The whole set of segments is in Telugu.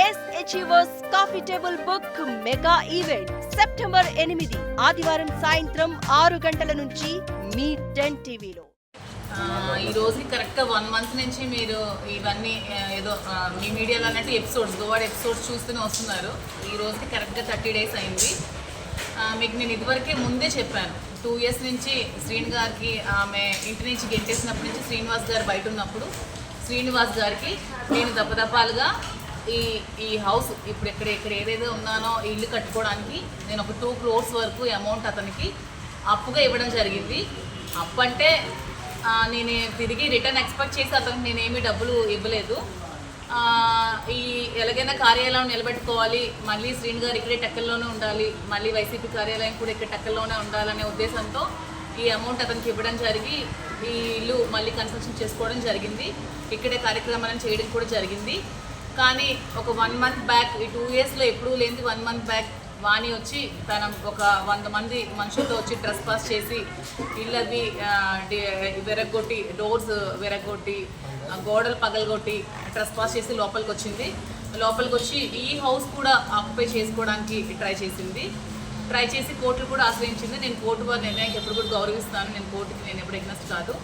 Yes achievers coffee table book mega event September 8 ఆదివారం సాయంత్రం 6 గంటల నుంచి మీ 10 టీవీలో. ఈ రోజు కరెక్ట్గా 1 month నుంచి మీరు ఇవన్నీ ఏదో మీ మీడియాలో అన్నట్టు ఎపిసోడ్స్ గోవాడ్ ఎపిసోడ్స్ చూస్తూనే వస్తున్నారు. ఈ రోజుకి కరెక్ట్గా 30 days అయింది. మీకు నేను ఇదివరకే ముందే చెప్పాను, 2 years నుంచి శ్రీని గారికి ఆమె ఇంటి నుంచి గెంటేసినప్పటి నుంచి శ్రీనివాస్ గారు బయట ఉన్నప్పుడు శ్రీనివాస్ గారికి నేను దప్పదప్పాలుగా ఈ హౌస్ ఇప్పుడు ఇక్కడ ఏదైతే ఉన్నానో ఈ ఇల్లు కట్టుకోవడానికి నేను ఒక 2 crores వరకు అమౌంట్ అతనికి అప్పుగా ఇవ్వడం జరిగింది. అప్పు అంటే నేను తిరిగి రిటర్న్ ఎక్స్పెక్ట్ చేసి అతనికి నేనేమీ డబ్బులు ఇవ్వలేదు. ఈ ఎలాగైనా కార్యాలయం నిలబెట్టుకోవాలి, మళ్ళీ శ్రీని గారు ఇక్కడే టెక్కల్లోనే ఉండాలి, మళ్ళీ వైసీపీ కార్యాలయం కూడా ఇక్కడ టెక్కల్లోనే ఉండాలనే ఉద్దేశంతో ఈ అమౌంట్ అతనికి ఇవ్వడం జరిగి ఈ ఇల్లు మళ్ళీ కన్స్ట్రక్షన్ చేసుకోవడం జరిగింది. ఇక్కడే కార్యక్రమాలను చేయడం కూడా జరిగింది. కానీ ఒక 1 month బ్యాక్, ఈ 2 yearsలో ఎప్పుడూ లేనిది 1 month బ్యాక్ వాణి వచ్చి తన ఒక 100 మంది మనుషులతో వచ్చి ట్రెస్ పాస్ చేసి ఇళ్ళది విరగొట్టి, డోర్స్ విరగొట్టి, గోడలు పగలగొట్టి ట్రెస్ పాస్ చేసి లోపలికి వచ్చింది. లోపలికి వచ్చి ఈ హౌస్ కూడా ఆక్యుపై చేసుకోవడానికి ట్రై చేసి కోర్టులు కూడా ఆశ్రయించింది. నేను కోర్టు వారి నిర్ణయానికి ఎప్పుడు కూడా గౌరవిస్తాను, నేను కోర్టుకి నేను ఎప్పుడు ఎగ్నెస్ట్ కాదు.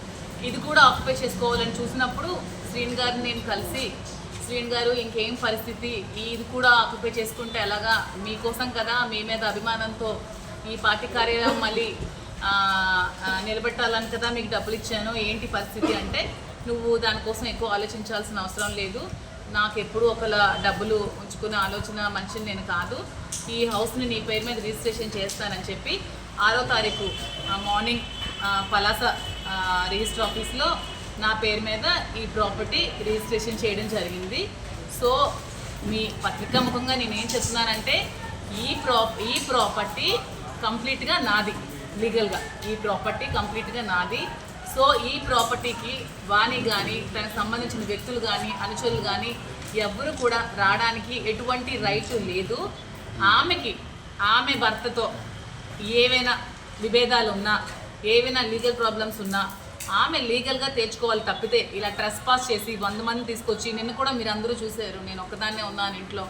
ఇది కూడా ఆక్యుపై చేసుకోవాలని చూసినప్పుడు శ్రీని గారిని నేను కలిసి, శ్రీని గారు ఇంకేం పరిస్థితి, ఇది కూడా ఆక్యుపై చేసుకుంటే ఎలాగా, మీకోసం కదా, మీ మీద అభిమానంతో ఈ పార్టీ కార్యాలయం మళ్ళీ నిలబెట్టాలని కదా మీకు డబ్బులు ఇచ్చాను, ఏంటి పరిస్థితి అంటే, నువ్వు దానికోసం ఎక్కువ ఆలోచించాల్సిన అవసరం లేదు, నాకు ఎప్పుడు ఒకలా డబ్బులు ఉంచుకునే ఆలోచన మనిషిని నేను కాదు, ఈ హౌస్ని నీ పేరు మీద రిజిస్ట్రేషన్ చేస్తానని చెప్పి 6వ తారీఖు మార్నింగ్ పలాస రిజిస్టర్ ఆఫీస్లో నా పేరు మీద ఈ ప్రాపర్టీ రిజిస్ట్రేషన్ చేయడం జరిగింది. సో మీ పత్రికా ముఖంగా నేనేం చెప్తున్నానంటే, ఈ ప్రాపర్టీ కంప్లీట్గా నాది, లీగల్గా ఈ ప్రాపర్టీ కంప్లీట్గా నాది. సో ఈ ప్రాపర్టీకి వాణి కానీ తనకు సంబంధించిన వ్యక్తులు కానీ అనుచరులు కానీ ఎవ్వరు కూడా రావడానికి ఎటువంటి రైట్ లేదు. ఆమె భర్తతో ఏవైనా విభేదాలు ఉన్నా, ఏవైనా లీగల్ ప్రాబ్లమ్స్ ఉన్నా ఆమె లీగల్గా తెచ్చుకోవాలి తప్పితే ఇలా ట్రెస్ పాస్ చేసి 100 మంది తీసుకొచ్చి, నిన్ను కూడా మీరు అందరూ చూశారు, నేను ఒక్కదాన్నే ఉన్నాను ఇంట్లో,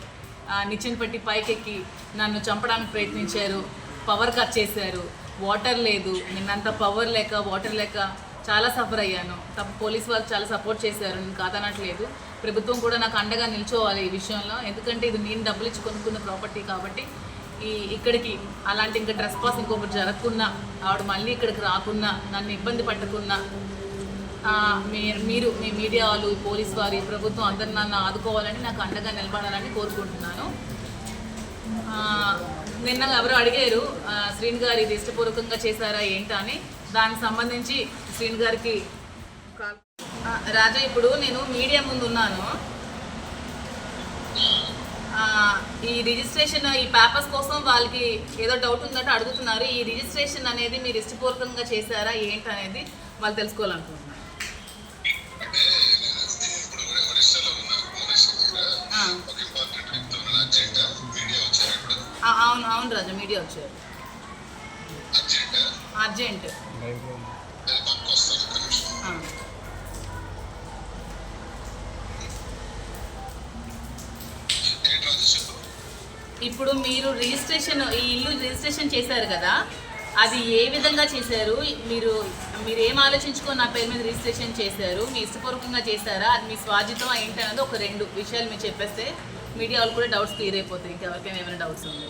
నిచ్చెన పెట్టి పైకెక్కి నన్ను చంపడానికి ప్రయత్నించారు, పవర్ కట్ చేశారు, వాటర్ లేదు, నిన్నంత పవర్ లేక వాటర్ లేక చాలా సఫర్ అయ్యాను. పోలీస్ వాళ్ళు చాలా సపోర్ట్ చేశారు, నేను కాదనట్లేదు. ప్రభుత్వం కూడా నాకు అండగా నిల్చోవాలి ఈ విషయంలో, ఎందుకంటే ఇది నేను డబ్బులు ఇచ్చి కొనుక్కున్న ప్రాపర్టీ కాబట్టి. ఇక్కడికి అలాంటి ఇంకా ట్రెస్ పాస్ ఇంకొకటి జరగకున్నా, ఆవిడ మళ్ళీ ఇక్కడికి రాకున్నా, నన్ను ఇబ్బంది పట్టకున్నా మీరు మీ మీడియా వాళ్ళు, పోలీస్ వారి, ప్రభుత్వం అందరు నన్ను ఆదుకోవాలని, నాకు అండగా నిలబడాలని కోరుకుంటున్నాను. నిన్న ఎవరు అడిగారు శ్రీని గారు ఇది ఇష్టపూర్వకంగా చేశారా ఏంటా అని, దానికి సంబంధించి శ్రీని గారికి రాజా, ఇప్పుడు నేను మీడియా ముందు ఉన్నాను, ఈ రిజిస్ట్రేషన్ ఈ పేపర్స్ కోసం వాళ్ళకి ఏదో డౌట్ ఉందంటే అడుగుతున్నారు. ఈ రిజిస్ట్రేషన్ అనేది మీరు ఇష్టపూర్వకంగా చేశారా ఏంటి అనేది వాళ్ళు తెలుసుకోవాలనుకుంటున్నారు. అవును రాజా, మీడియా వచ్చారు, అర్జెంట్. ఇప్పుడు మీరు రిజిస్ట్రేషన్, ఈ ఇల్లు రిజిస్ట్రేషన్ చేశారు కదా, అది ఏ విధంగా చేశారు, మీరు ఏం ఆలోచించుకొని నా పేరు మీద రిజిస్ట్రేషన్ చేశారు, మీ ఇష్టపూర్వకంగా చేశారా, అది మీ స్వాజితం ఏంటనేది ఒక 2 విషయాలు మీరు చెప్పేస్తే మీడియా వాళ్ళు కూడా డౌట్స్ క్లియర్ అయిపోతాయి, ఇంకెవరికైనా ఏమైనా డౌట్స్ ఉంది.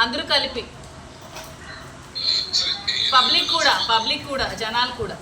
అందరూ కలిపి, పబ్లిక్ కూడా జనాలు కూడా.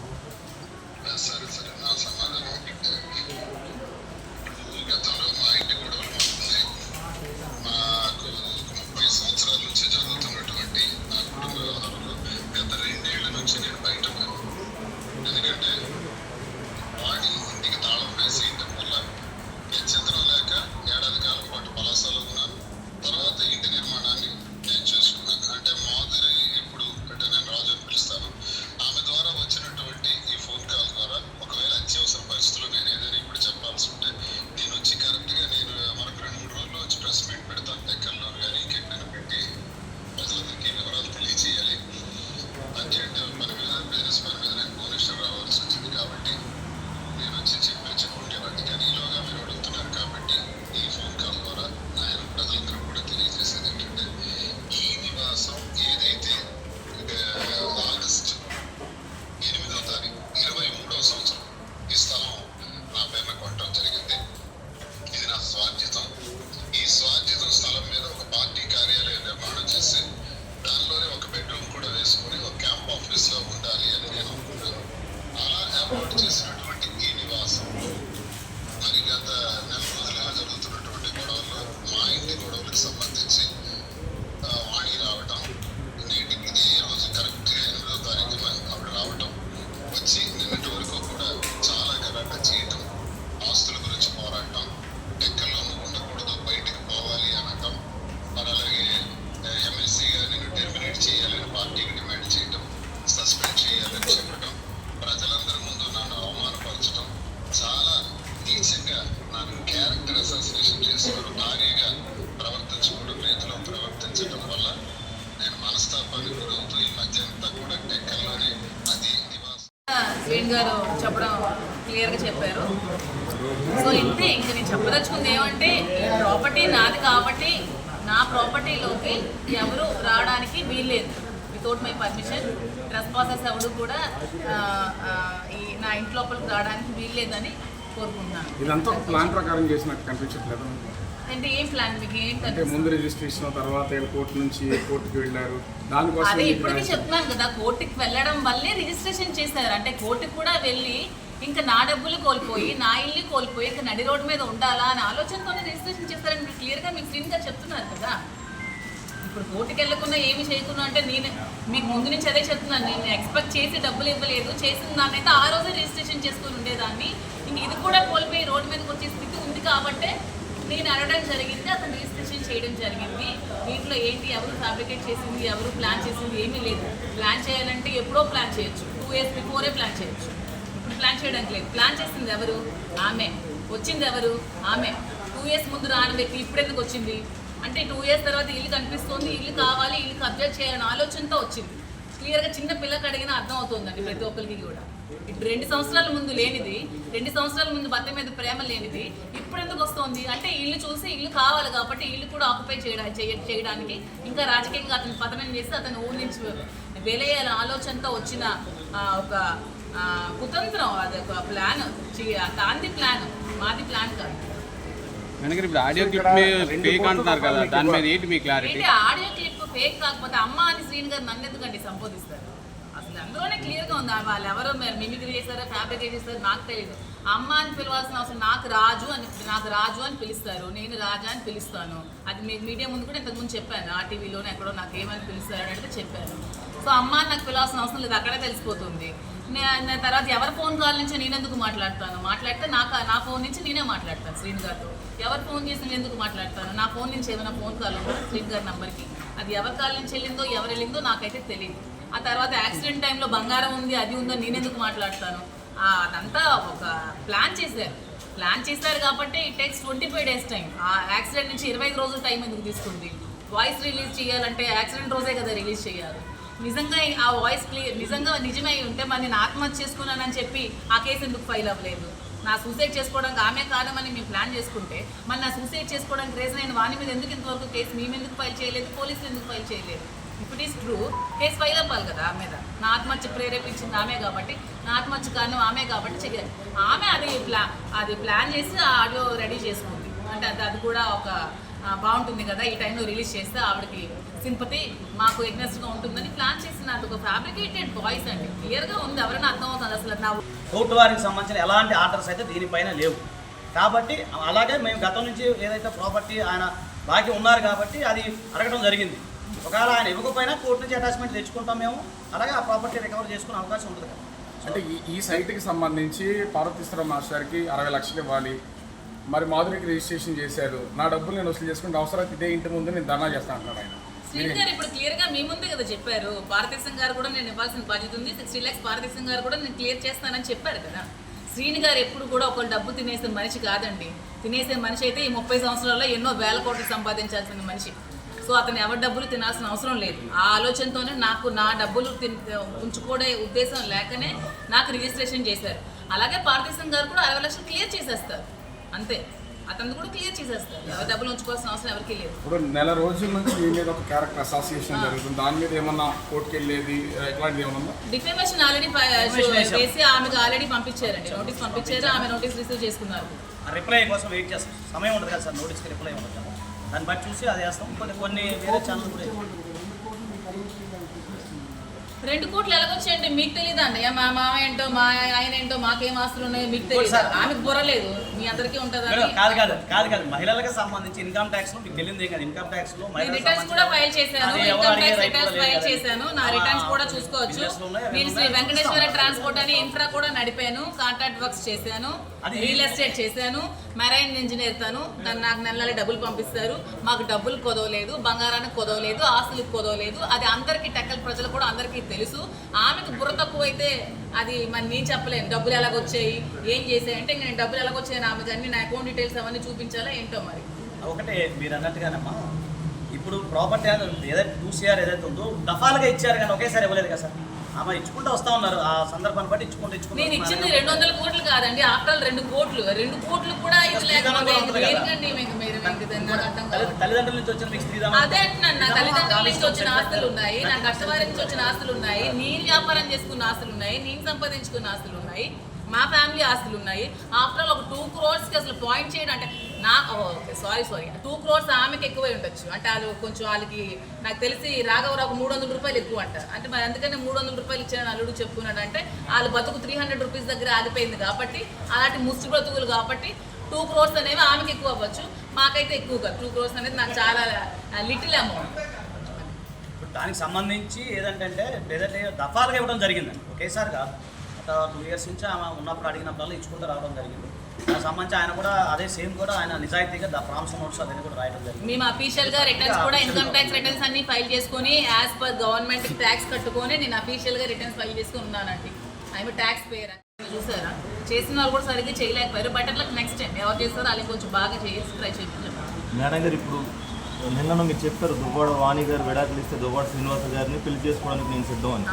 ఆమె ద్వారా వచ్చినటువంటి క్లియర్గా చెప్పారు. సో ఇంతే, ఇంకా నేను చెప్పదలుచుకుంది ఏమంటే ప్రాపర్టీ నాది కాబట్టి నా ప్రాపర్టీలోకి ఎవరు రావడానికి వీల్లేదు. వితౌట్ మై పర్మిషన్ ట్రెస్ పాసెస్ ఎవరు కూడా నా ఇంటి లోపలికి రావడానికి వీల్లేదని కోరుకుంటున్నాను. ఇదంతా ప్లాన్ ప్రకారం చేసినట్టు కనిపించట్లేదు. అంటే ఏం ప్లాన్ మీకు అంటే ముందు రిజిస్ట్రేషన్ తర్వాత కోర్టు నుంచి కోర్టుకి వెళ్ళారు, దానికోసం అదే ఇప్పటికీ చెప్తున్నాను కదా, కోర్టుకి వెళ్ళడం వల్లే రిజిస్ట్రేషన్ చేశారు. అంటే కోర్టుకి కూడా వెళ్ళి ఇంకా నా డబ్బులు కోల్పోయి నా ఇల్లు కోల్పోయి ఇంకా నడి రోడ్డు మీద ఉండాలా అని ఆలోచనతోనే రిజిస్ట్రేషన్ చేస్తారని మీరు క్లియర్గా మీకు శ్రీని గారు చెప్తున్నారు కదా. ఇప్పుడు కోర్టుకి వెళ్ళకుండా ఏమి చేయకుండా అంటే నేను మీకు ముందు నుంచి అదే చెప్తున్నాను. నేను ఎక్స్పెక్ట్ చేసి డబ్బులు ఇవ్వలేదు, చేసిన దాన్నైతే ఆ రోజే రిజిస్ట్రేషన్ చేసుకుని ఉండేదాన్ని. ఇంక ఇది కూడా కోల్పోయి రోడ్డు మీదకి వచ్చే స్థితి ఉంది కాబట్టే నేను అడగడం జరిగింది, అతను రిజిస్ట్రేషన్ చేయడం జరిగింది. దీంట్లో ఏంటి, ఎవరు ఫ్యాబ్రికేట్ చేసింది, ఎవరు ప్లాన్ చేసింది ఏమీ లేదు. ప్లాన్ చేయాలంటే ఎప్పుడో ప్లాన్ చేయొచ్చు, 2 years బిఫోరే ప్లాన్ చేయొచ్చు. ఇప్పుడు ప్లాన్ చేయడానికి లేదు. ప్లాన్ చేసింది ఎవరు? ఆమె. వచ్చింది ఎవరు? ఆమె. 2 years ముందు రాని వ్యక్తి ఇప్పుడు ఎందుకు వచ్చింది అంటే 2 years తర్వాత ఇల్లు కనిపిస్తుంది, ఇల్లు కావాలి, ఇల్లు కబ్జా చేయాలని ఆలోచనతో వచ్చింది. క్లియర్గా చిన్న పిల్లకి అడిగినా అర్థం అవుతుందండి ప్రతి ఒక్కరికి కూడా. ఇప్పుడు 2 సంవత్సరాల ముందు లేనిది, 2 సంవత్సరాల ముందు భర్త మీద ప్రేమ లేనిది ఇప్పుడు ఎందుకు వస్తుంది అంటే ఇల్లు చూసి ఇల్లు కావాలి కాబట్టి ఇల్లు కూడా ఆక్యుపై చేయడానికి ఇంకా రాజకీయంగా అతను పతనం చేసి అతను ఊరి నుంచి వెలేయాల ఆలోచనతో వచ్చిన ఒక కుతంత్రం. అది ఒక ప్లాన్, కాంతి ప్లాన్, మాది ప్లాన్ కాదు. ఇప్పుడు ఆడియో క్లిప్ ఫేక్ అంటున్నారు కదా, దాని మీద ఏంటి మీ క్లారిటీ? ఆడియో క్లిప్ ఫేక్ కాకపోతే అమ్మ అని శ్రీని గారు నన్ను ఎందుకంటే సంబోధిస్తారు? అసలు అందులోనే క్లియర్గా ఉంది వాళ్ళు ఎవరో మిమిక్రీ చేస్తారో ఫ్యాబ్రికేట్ చేస్తారో నాకు తెలియదు. అమ్మ అని పిలవాల్సిన అవసరం, నాకు రాజు అని పిలుస్తారు, నేను రాజా అని పిలుస్తాను. అది మీకు మీడియా ముందు కూడా ఇంతకుముందు చెప్పాను, ఆ టీవీలోనే ఎక్కడో నాకు ఏమని పిలుస్తారు అని అంటే చెప్పాను. సో అమ్మ అని నాకు పిలవాల్సిన అవసరం లేదు, అక్కడే తెలిసిపోతుంది. తర్వాత ఎవరి ఫోన్ కాల్ నుంచి నేను ఎందుకు మాట్లాడితే నా ఫోన్ నుంచి నేనే మాట్లాడతాను శ్రీని గారితో. ఎవరు ఫోన్ చేసి నేను ఎందుకు మాట్లాడతాను? నా ఫోన్ నుంచి ఏమైనా ఫోన్ కాల్ ఉందో శ్రీని గారి నెంబర్కి, అది ఎవరి కాల్ నుంచి వెళ్ళిందో ఎవరు వెళ్ళిందో నాకైతే తెలియదు. ఆ తర్వాత యాక్సిడెంట్ టైంలో బంగారం ఉంది అది ఉందో నేను ఎందుకు మాట్లాడతాను? అదంతా ఒక ప్లాన్ చేశారు కాబట్టి ఇట్ టేక్స్ 25 days టైం. ఆ యాక్సిడెంట్ నుంచి 25 రోజులు టైం ఎందుకు తీసుకుంది? వాయిస్ రిలీజ్ చేయాలంటే యాక్సిడెంట్ రోజే కదా రిలీజ్ చేయాలి. నిజంగా ఆ వాయిస్ నిజంగా నిజమై ఉంటే మరి నేను ఆత్మహత్య చేసుకున్నానని చెప్పి ఆ కేసు ఎందుకు ఫైల్ అవ్వలేదు? నా సూసైడ్ చేసుకోవడానికి ఆమె కారణమని మేము ప్లాన్ చేసుకుంటే మరి నా సూసైడ్ చేసుకోవడానికి రీజన్ అయిన వాని మీద ఎందుకు ఇంతవరకు కేసు మేము ఎందుకు ఫైల్ చేయలేదు, పోలీసులు ఎందుకు ఫైల్ చేయలేదు? ఇప్పుడు ఈస్ ట్రూ, కేసు ఫైల్ అవ్వాలి కదా ఆమె మీద. నా ఆత్మహత్య ప్రేరేపించింది ఆమె కాబట్టి, నా ఆత్మహత్య కారణం ఆమె కాబట్టి చెయ్యాలి. ఆమె అది ప్లాన్ చేసి ఆడియో రెడీ చేసుకుంది అంటే అది కూడా ఒక బాగుంటుంది కదా, ఈ టైంలో రిలీజ్ చేస్తే ఆవిడకి సింపతి మాకు ఎగ్నెస్ట్గా ఉంటుందని ప్లాన్ చేసిన అది ఒక ఫ్యాబ్రికేటెడ్ వాయిస్ అండి. క్లియర్గా ఉంది, ఎవరైనా అర్థం అవుతుంది. అసలు నా కోర్టు వారికి సంబంధించిన ఎలాంటి ఆర్డర్స్ అయితే దీనిపైన లేవు కాబట్టి, అలాగే మేము గతం నుంచి ఏదైతే ప్రాపర్టీ ఆయన బాకీ ఉన్నారు కాబట్టి అది అడగడం జరిగింది. ఒకవేళ ఆయన ఇవ్వకపోయినా కోర్టు నుంచి అటాచ్మెంట్ తెచ్చుకుంటాం మేము, అలాగే ఆ ప్రాపర్టీ రికవర్ చేసుకునే అవకాశం ఉంటుంది కదా. అంటే ఈ సైట్కి సంబంధించి పార్వతీశ్వర మాస్టర్కి 60 లక్షలు ఇవ్వాలి, మరి మాధురికి రిజిస్ట్రేషన్ చేశారు, నా డబ్బులు నేను వసూలు చేసుకుంటే అవసరం ఇదే ఇంటి ముందు నేను ధర్నా చేస్తాను అంటున్నాడు ఆయన. శ్రీని గారు ఇప్పుడు క్లియర్గా మీ ముందే కదా చెప్పారు, భారతదేశం గారు కూడా నేను ఇవ్వాల్సిన బాధ్యత ఉంది, 60 lakhs భారతదేశం గారు కూడా నేను క్లియర్ చేస్తానని చెప్పారు కదా. శ్రీని గారు ఎప్పుడు కూడా ఒక డబ్బు తినేసే మనిషి కాదండి. తినేసే మనిషి అయితే ఈ 30 సంవత్సరాల్లో ఎన్నో వేల కోట్లు సంపాదించాల్సిన మనిషి. సో అతను ఎవరి డబ్బులు తినాల్సిన అవసరం లేదు. ఆ ఆలోచనతోనే నాకు నా డబ్బులు ఉంచుకోడే ఉద్దేశం లేకనే నాకు రిజిస్ట్రేషన్ చేశారు. అలాగే భారతదేశం గారు కూడా 60 లక్షలు క్లియర్ చేసేస్తారు అంతే. అతను కూడా క్లియర్ చేసేస్తారు, ఎవరి డబ్బులు ఉంచుకోవాల్సిన అవసరం ఎవరికి లేదు. ఇప్పుడు నెల రోజుల నుంచి మీ మీద ఒక క్యారెక్టర్ అసోసియేషన్ జరుగుతుంది, దాని మీద ఏమన్నా కోర్టుకి వెళ్ళేది ఇట్లాంటిది ఏమన్నా? డిఫేమేషన్ ఆల్రెడీ వేసి ఆమెకు ఆల్రెడీ పంపించారండి, నోటీస్ పంపించారు, ఆమె నోటీస్ రిసీవ్ చేసుకున్నారు. రిప్లై కోసం వెయిట్ చేస్తాం, సమయం ఉంటుంది కదా సార్, నోటీస్కి రిప్లై ఉండదు కదా, దాన్ని బట్టి చూసి అది వేస్తాం. కొన్ని వేరే ఛానల్ కూడా 2 కోట్లు ఎలాగొచ్చాయండి మీకు తెలియదా అండి? మా మామ ఏంటో మా ఆయన ఏంటో మాకేం ఆస్తులు ఉన్నాయో మీకు తెలియదు. ఆమెకు బుర్రలేదు, మీ అందరికీ ఉంటుందా? కాదు మహిళలకు సంబంధించి ఇన్కమ్ ట్యాక్స్ మీకు తెలియదు కదా. ఇన్కమ్ ట్యాక్స్ లో రిటర్న్స్ కూడా ఫైల్ చేశాను, ఇన్కమ్ ట్యాక్స్ రిటర్న్స్ ఫైల్ చేశాను, నా రిటర్న్స్ కూడా చూసుకోవచ్చు. నేను శ్రీ వెంకటేశ్వర ట్రాన్స్పోర్ట్ అని ఇన్ఫ్రా కూడా నడిపాను, కాంట్రాక్ట్ వర్క్స్ చేశాను, రియల్ ఎస్టేట్ చేశాను, మెరైన్ ఇంజనీర్ తాను. నాకు నెలలు డబ్బులు పంపిస్తారు, మాకు డబ్బులు కొదవలేదు, బంగారానికి కొదవలేదు, ఆస్తులకు కొదవలేదు. అది అందరికీ టెక్కల్ ప్రజలు కూడా అందరికీ తెలుసు. ఆమెకు బుర్ర తక్కువ అయితే అది మరి నేను చెప్పలేను. డబ్బులు ఎలాగొచ్చాయి ఏం చేసాయి అంటే నేను డబ్బులు ఎలాగొచ్చాయి ఆమెకు అన్ని నా అకౌంట్ డీటెయిల్స్ అవన్నీ చూపించాలా ఏంటో మరి. ఒకటే మీరు అన్నట్టుగానమ్మా, ఇప్పుడు ప్రాపర్టీ ఏదైతే 2 CR ఏదైతే ఉందో దఫాలుగా ఇచ్చారు కానీ ఒకేసారి ఇవ్వలేదు కదా సార్. ఆమె ఇచ్చుకుంటూ వస్తూ ఉన్నారు, ఆ సందర్భాన్ని బట్టి నేను ఇచ్చింది 200 కోట్లు కాదండి, ఆఫ్టర్ 2 కోట్లు కూడా ఇది లేకపోతే దేనికండి నాకు అర్థం కాదు. తల్లిదండ్రుల నుంచి వచ్చిన మీకు స్త్రీధనం అదే అంటున్నాను, నా తల్లిదండ్రుల నుంచి వచ్చిన ఆస్తులు ఉన్నాయి, నా కష్టవారి నుంచి వచ్చిన ఆస్తులు ఉన్నాయి, నేను వ్యాపారం చేసుకున్న ఆస్తులు ఉన్నాయి, నేను సంపాదించుకున్న ఆస్తులు ఉన్నాయి, మా ఫ్యామిలీ ఆస్తులు ఉన్నాయి. ఆఫ్టర్ ఆల్ ఒక 2 crores అసలు పాయింట్ చేయడం అంటే ఓకే సారీ 2 crores ఆమెకి ఎక్కువై ఉండొచ్చు. అంటే వాళ్ళు కొంచెం వాళ్ళకి నాకు తెలిసి రాఘవరావు 300 రూపాయలు ఎక్కువ అంటారు. అంటే మరి అందుకనే 300 రూపాయలు ఇచ్చాను అల్లుడు చెప్పుకున్నాడు అంటే వాళ్ళ బతుకు 300 రూపీస్ దగ్గర ఆగిపోయింది కాబట్టి, అలాంటి ముష్టి బ్రతుకులు కాబట్టి 2 crores అనేవి ఆమెకి ఎక్కువ అవ్వచ్చు, మాకైతే ఎక్కువ కాదు. 2 crores అనేది నాకు చాలా లిటిల్ అమౌంట్. దానికి సంబంధించి ఏదంటే లేదంటే దఫాలుగా ఇవ్వడం జరిగిందండి, ఒకేసారి కాదు. ఒక 2 years నుంచి ఆమె ఉన్నప్పుడు అడిగినప్పుడల్లా ఇచ్చుకుంటూ రావడం జరిగింది. దానికి సంబంధించి ఆయన కూడా అదే సేమ్ కూడా ఆయన నిజాయితీగా ప్రామిస్ నోట్స్ అదే కూడా రాయడం జరిగింది. మేము అఫీషియల్ గా రిటర్న్స్ కూడా ఇన్కమ్ ట్యాక్స్ రిటర్న్స్ అన్ని ఫైల్ చేసుకొని యాజ్ పర్ గవర్నమెంట్ ట్యాక్స్ కట్టుకొని నేను అఫీషియల్ గా రిటర్న్స్ ఫైల్ చేసుకుని ఉన్నానండి. I'm tax payer. చూసారా, చేసిన వాళ్ళు కూడా సరిగ్గా చేయలేకపోయారు. బట్ అట్లా నెక్స్ట్ టైం ఎవరు చేస్తారో వాళ్ళకి కొంచెం బాగా చేసి ట్రై చేయించాం. మేడం గారు, ఇప్పుడు నిన్న మీరు చెప్పారు దువ్వాడ వాణి గారు విడాకులు ఇస్తే దువ్వాడ శ్రీనివాస గారిని పెళ్లి చేసుకోవడానికి నేను సిద్ధం అని.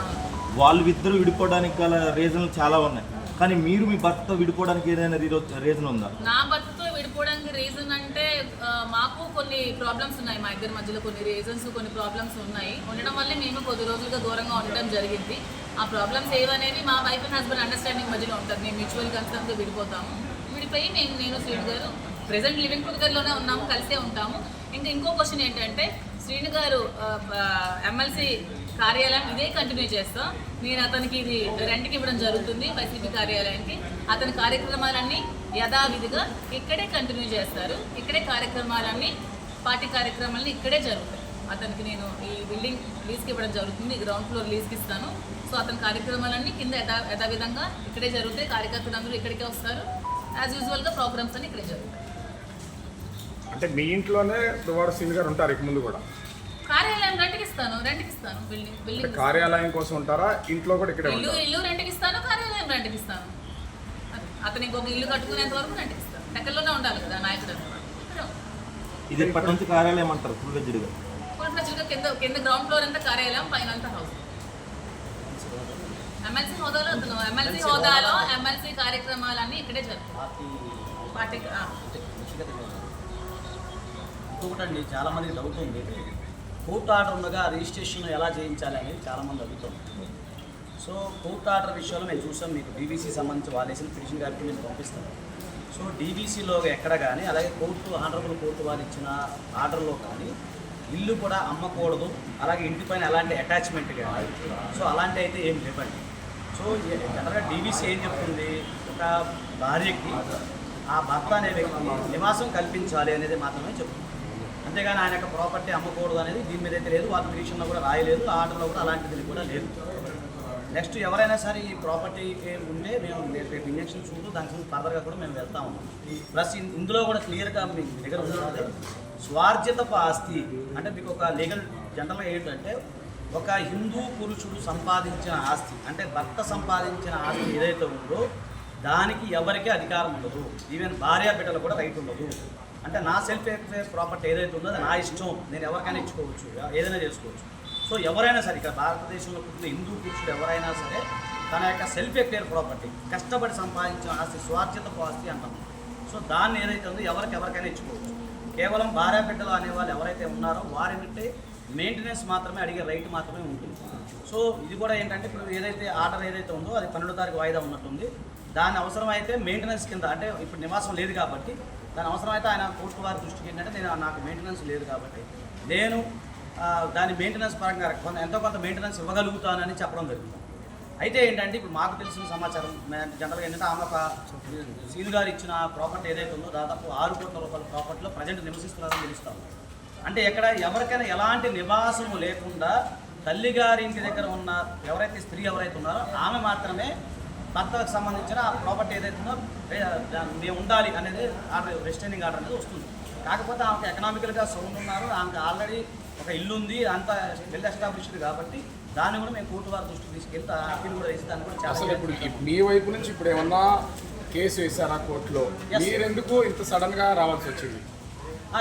వాళ్ళు ఇద్దరు విడిపోవడానికి గల రీజన్లు చాలా ఉన్నాయి, కానీ మీరు మీ భర్తతో విడిపోవడానికి ఏదైనా రీజన్ ఉందా? నా భర్తతో విడిపోవడానికి రీజన్ అంటే మాకు కొన్ని ప్రాబ్లమ్స్ ఉన్నాయి, మా ఇద్దరి మధ్యలో కొన్ని రీజన్స్ కొన్ని ప్రాబ్లమ్స్ ఉన్నాయి. ఉండడం వల్లే మేము కొద్ది రోజులుగా దూరంగా ఉండడం జరిగింది. ఆ ప్రాబ్లమ్స్ ఏవనేవి మా వైఫ్ అండ్ హస్బెండ్ అండర్స్టాండింగ్ మధ్యలో ఉంటుంది. మేము మ్యూచువల్ కన్సర్న్గా విడిపోతాము. విడిపోయి నేను శ్రీను గారు ప్రెసెంట్ లివింగ్ టుగెదర్లోనే ఉన్నాము, కలిసే ఉంటాము. ఇంకో క్వశ్చన్ ఏంటంటే శ్రీను గారు ఎమ్మెల్సీ కార్యాలయం ఇదే కంటిన్యూ చేస్తాం. నేను అతనికి ఇది రెంట్కి ఇవ్వడం జరుగుతుంది వైసీపీ కార్యాలయానికి. అతని కార్యక్రమాలన్నీ యథావిధిగా ఇక్కడే కంటిన్యూ చేస్తారు. ఇక్కడే కార్యక్రమాలన్నీ పార్టీ కార్యక్రమాలన్నీ ఇక్కడే జరుగుతాయి. అతనికి నేను ఈ బిల్డింగ్ లీజ్కి ఇవ్వడం జరుగుతుంది, గ్రౌండ్ ఫ్లోర్ లీజ్కి ఇస్తాను. సో అతని కార్యక్రమాలన్నీ కింద యథావిధంగా ఇక్కడే జరుగుతాయి. కార్యకర్తలు అందరూ ఇక్కడికే వస్తారు. యాజ్ యూజువల్గా ప్రోగ్రామ్స్ అన్ని ఇక్కడే జరుగుతాయి. అంటే మీ ఇంట్లోనే దువ్వాడ శ్రీను గారు ఉంటారు ఇక ముందు కూడా? కార్యాలయం రెంట్కి ఇస్తాను బిల్డింగ్ కార్యాలయం కోసం ఉంటారా, ఇంట్లో కూడా ఇక్కడే ఇల్లు రెంట్కి ఇస్తాను, కార్యాలయం రెంట్కి ఇస్తాను. అతను ఇంకొక ఇల్లు కట్టుకునేంత వరకు రెంట్కి ఇస్తాను. దగ్గరలోనే ఉండాలి కదా నాయకుడు. ఇది ఇప్పటి నుంచి కార్యాలయం అంటారు ఫుల్ ఫ్లెడ్జ్డ్గా? కింద గ్రౌండ్ ఫ్లోర్ అంతా కార్యాలయం, పైన అంతా హౌస్. ఎమ్మెల్సీ హోదాలో ఎమ్మెల్సీ కార్యక్రమాలన్నీ ఇక్కడే జరుగుతాయి. పార్టీ ఇంకొకటండి, చాలామందికి డౌట్ ఉంది, కోర్టు ఆర్డర్ ఉండగా రిజిస్ట్రేషన్ ఎలా చేయించాలి అనేది చాలామంది అడుగుతుంది. సో కోర్టు ఆర్డర్ విషయంలో మేము చూసాం, మీకు డీబీసీ సంబంధించి వాళ్ళు వేసిన పిటిషన్ గారికి మేము పంపిస్తాం. సో డీబీసీలో ఎక్కడ కానీ, అలాగే ఆనరబుల్ కోర్టు వారు ఇచ్చిన ఆర్డర్లో కానీ ఇల్లు కూడా అమ్మకూడదు, అలాగే ఇంటిపైన ఎలాంటి అటాచ్మెంట్ కానీ సో అలాంటి అయితే ఏం లేవండి. సో జనరల్గా డీబీసీ ఏం చెప్తుంది, ఒక భార్యకి ఆ భర్త అనే వ్యక్తి నివాసం కల్పించాలి అనేది మాత్రమే చెప్తుంది. అంతేగాని ఆయన యొక్క ప్రాపర్టీ అమ్మకూడదు అనేది దీని మీద అయితే లేదు. వాళ్ళ పిటిషన్లో కూడా రాయలేదు, ఆర్డర్లో కూడా అలాంటిది కూడా లేదు. నెక్స్ట్ ఎవరైనా సరే ఈ ప్రాపర్టీ ఉంటే మేము రేపు ఇంజక్షన్ చూస్తూ దానికి ఫర్దర్గా కూడా మేము వెళ్తా ఉన్నాం. ప్లస్ ఇందులో కూడా క్లియర్గా మీ దగ్గర ఉన్నది స్వార్జితపు ఆస్తి. అంటే మీకు ఒక లీగల్ జనరల్గా ఏంటంటే ఒక హిందూ పురుషుడు సంపాదించిన ఆస్తి, అంటే భర్త సంపాదించిన ఆస్తి ఏదైతే ఉందో దానికి ఎవరికీ అధికారం ఉండదు. ఈవెన్ భార్య బిడ్డలు కూడా రైట్ ఉండదు. అంటే నా సెల్ఫ్ ఎఫేర్ ప్రాపర్టీ ఏదైతే ఉందో అది నా ఇష్టం, నేను ఎవరికైనా ఇచ్చుకోవచ్చు, ఏదైనా చేసుకోవచ్చు. సో ఎవరైనా సరే ఇక్కడ భారతదేశంలో పుట్టిన హిందూ పురుషుడు ఎవరైనా సరే తన యొక్క సెల్ఫ్ ఎఫేర్ ప్రాపర్టీ కష్టపడి సంపాదించిన ఆస్తి స్వార్జితపు ఆస్తి అంటాం. సో దాన్ని ఏదైతే ఉందో ఎవరికైనా ఇచ్చుకోవచ్చు. కేవలం భార్య బిడ్డలు అనేవాళ్ళు ఎవరైతే ఉన్నారో వారింటే మెయింటెనెన్స్ మాత్రమే అడిగే రైట్ మాత్రమే ఉంటుంది. సో ఇది కూడా ఏంటంటే ఇప్పుడు ఏదైతే ఆర్డర్ ఏదైతే ఉందో అది 12వ తారీఖు వాయిదా ఉన్నట్టుంది. దాని అవసరం అయితే మెయింటెనెన్స్ కింద, అంటే ఇప్పుడు నివాసం లేదు కాబట్టి దాని అవసరం అయితే ఆయన కోర్టు వారి దృష్టికి ఏంటంటే నాకు మెయింటెనెన్స్ లేదు కాబట్టి నేను దాని మెయింటెనెన్స్ పరంగా ఎంతో కొంత మెయింటెనెన్స్ ఇవ్వగలుగుతానని చెప్పడం జరుగుతుంది. అయితే ఏంటంటే ఇప్పుడు మాకు తెలిసిన సమాచారం జనరల్గా ఏంటంటే ఆమె ఒక సీను గారు ఇచ్చిన ప్రాపర్టీ ఏదైతే ఉందో దాదాపు 6 కోట్ల రూపాయల ప్రాపర్టీలో ప్రజెంట్ నివసిస్తున్నారని తెలుస్తాము. అంటే ఎక్కడ ఎవరికైనా ఎలాంటి నివాసము లేకుండా తల్లిగారి ఇంటి దగ్గర ఉన్న ఎవరైతే స్త్రీ ఎవరైతే ఉన్నారో ఆమె మాత్రమే భర్తకు సంబంధించిన ప్రాపర్టీ ఏదైతే ఉందో మేము ఉండాలి అనేది ఆర్డర్, రెస్ట్రైనింగ్ ఆర్డర్ అనేది వస్తుంది. కాకపోతే ఆమెకు ఎకనామికల్గా సౌండ్ ఉన్నారు, ఆమెకు ఆల్రెడీ ఒక ఇల్లు ఉంది, అంతా వెల్ ఎస్టాబ్లిష్డ్ కాబట్టి దాన్ని కూడా మేము కోర్టు వారి దృష్టికి తీసుకెళ్తే అప్పీల్ కూడా వేసి దాన్ని కూడా అసలు ఇప్పుడు మీ వైపు నుంచి ఇప్పుడు ఏమన్నా కేసు వేశారా కోర్టులో? మీరెందుకు ఇంత సడన్గా రావాల్సి వచ్చింది?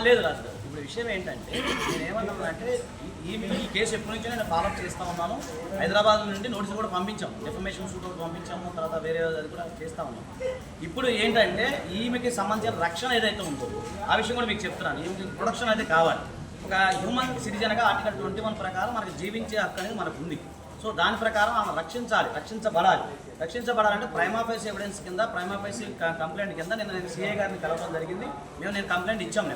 లేదు రాజు గారు, ఇప్పుడు విషయం ఏంటంటే నేనేమన్నానంటే ఈ కేసు ఎప్పటి నుంచో నేను ఫాలోఅప్ చేస్తూ ఉన్నాను. హైదరాబాద్ నుండి నోటీసులు కూడా పంపించాము, డెఫమేషన్ సూట్ కూడా పంపించాము, తర్వాత వేరే అది కూడా చేస్తూ ఉన్నాం. ఇప్పుడు ఏంటంటే ఈమెకి సంబంధించిన రక్షణ ఏదైతే ఉందో ఆ విషయం కూడా మీకు చెప్తున్నాను. ఈమెకి ప్రొటెక్షన్ అయితే కావాలి. ఒక హ్యూమన్ సిటిజన్గా ఆర్టికల్ 21 ప్రకారం మనకి జీవించే హక్కు అనేది మనకు ఉంది. సో దాని ప్రకారం ఆమె రక్షించబడాలంటే ప్రైమా ఫేసి ఎవిడెన్స్ కింద, ప్రైమా ఫేసి కంప్లైంట్ కింద నేను సిఐ గారిని కలవడం జరిగింది. నేను కంప్లైంట్ ఇచ్చాం.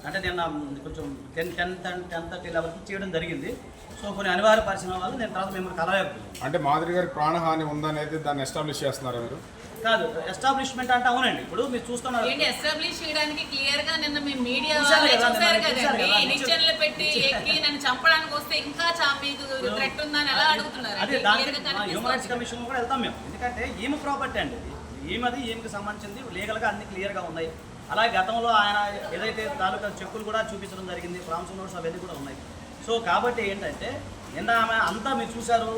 అంటే నిన్న కొంచెం 10:30 లెవెల్కి చేయడం జరిగింది. సో కొన్ని అనివార్య పరిస్థితుల వల్ల నేను తర్వాత మిమ్మల్ని కలవకపోయింది. అంటే మాధురి గారికి ప్రాణహాని ఉందనేది దాన్ని ఎస్టాబ్లిష్ చేస్తున్నారా మీరు? కాదు, ఎస్టాబ్లిష్మెంట్ అంటే అవునండి. ఇప్పుడు మీరు చూస్తున్నారు ఏంటి ఎస్టాబ్లిష్ చేయడానికి క్లియర్ గా నిన్న మేము మీడియా చూశారు వాళ్ళే కదా, చూసారు చూశారు కదండి. కదా, నిచ్చెనలు పెట్టి ఎక్కి నన్ను చంపడానికి వస్తే ఇంకా మీకు థ్రెట్ ఉందని ఎలా అడుగుతున్నారు? అదే దానికి హ్యూమన్ రైట్స్ కమిషన్ కూడా వెళ్తాం మేము. ఎందుకంటే ఈమె ప్రాపర్టీ అండి, ఈమెకి సంబంధించింది లీగల్గా అన్ని క్లియర్గా ఉన్నాయి. అలాగే గతంలో ఆయన ఏదైతే తాలూకా చెక్కులు కూడా చూపించడం జరిగింది, ప్రామిస్ నోట్స్ అవన్నీ కూడా ఉన్నాయి. సో కాబట్టి ఏంటంటే నిన్న ఆమె అంతా మీరు చూశారు,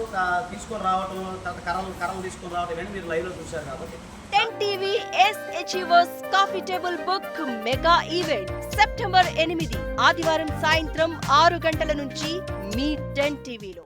తీసుకొని రావటం, తర్వాత కర్రలు తీసుకొని రావటం ఇవన్నీ మీరు లైవ్లో చూశారు. కాబట్టి 10TV S Achievers coffee table book mega event September 8 ఆదివారం సాయంత్రం 6 గంటల నుంచి మీ 10TVలో.